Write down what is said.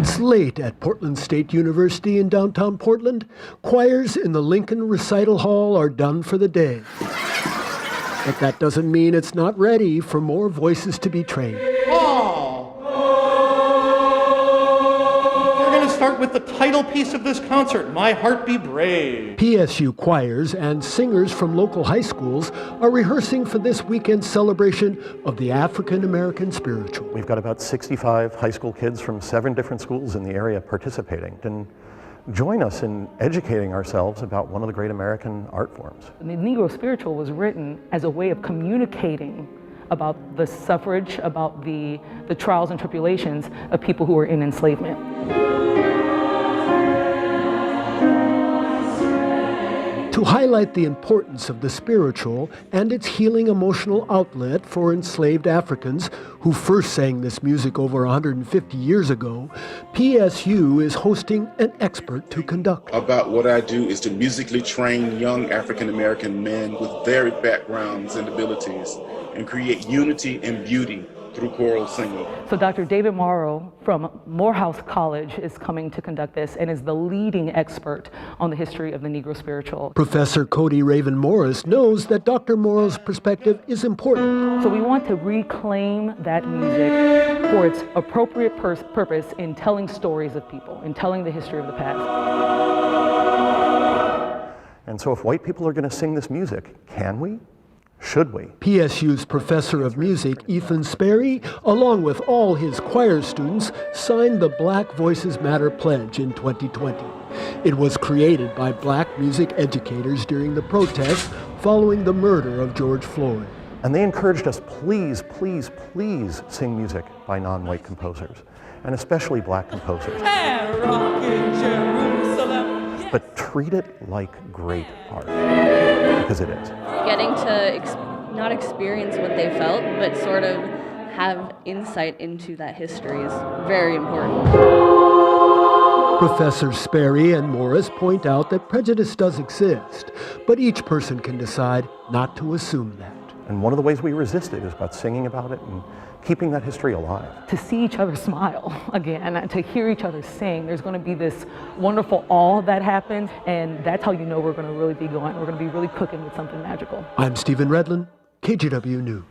It's late at Portland State University in downtown Portland. Choirs in the Lincoln Recital Hall are done for the day. But that doesn't mean it's not ready for more voices to be trained. We're going to start with the title piece of this concert, My Heart Be Brave. PSU choirs and singers from local high schools are rehearsing for this weekend's celebration of the African American spiritual. We've got about 65 high school kids from 7 different schools in the area participating. And join us in educating ourselves about one of the great American art forms. The Negro spiritual was written as a way of communicating about the suffrage, about the trials and tribulations of people who were in enslavement. To highlight the importance of the spiritual and its healing emotional outlet for enslaved Africans who first sang this music over 150 years ago, PSU is hosting an expert to conduct. About what I do is to musically train young African American men with varied backgrounds and abilities and create unity and beauty through choral singing. So Dr. David Morrow from Morehouse College is coming to conduct this and is the leading expert on the history of the Negro spiritual. Professor Coty Reven Morris knows that Dr. Morrow's perspective is important. So we want to reclaim that music for its appropriate purpose in telling stories of people, in telling the history of the past. And so if white people are going to sing this music, can we? Should we? PSU's professor of music, Ethan Sperry, along with all his choir students, signed the Black Voices Matter pledge in 2020. It was created by black music educators during the protests following the murder of George Floyd. And they encouraged us, please, please, please sing music by non-white composers, and especially black composers. But treat it like great art, because it is. Getting to not experience what they felt, but sort of have insight into that history is very important. Professors Sperry and Morris point out that prejudice does exist, but each person can decide not to assume that. And one of the ways we resist it is about singing about it and keeping that history alive. To see each other smile again, and to hear each other sing, there's going to be this wonderful awe that happens, and that's how you know we're going to really be going. We're going to be really cooking with something magical. I'm Stephen Redlin, KGW News.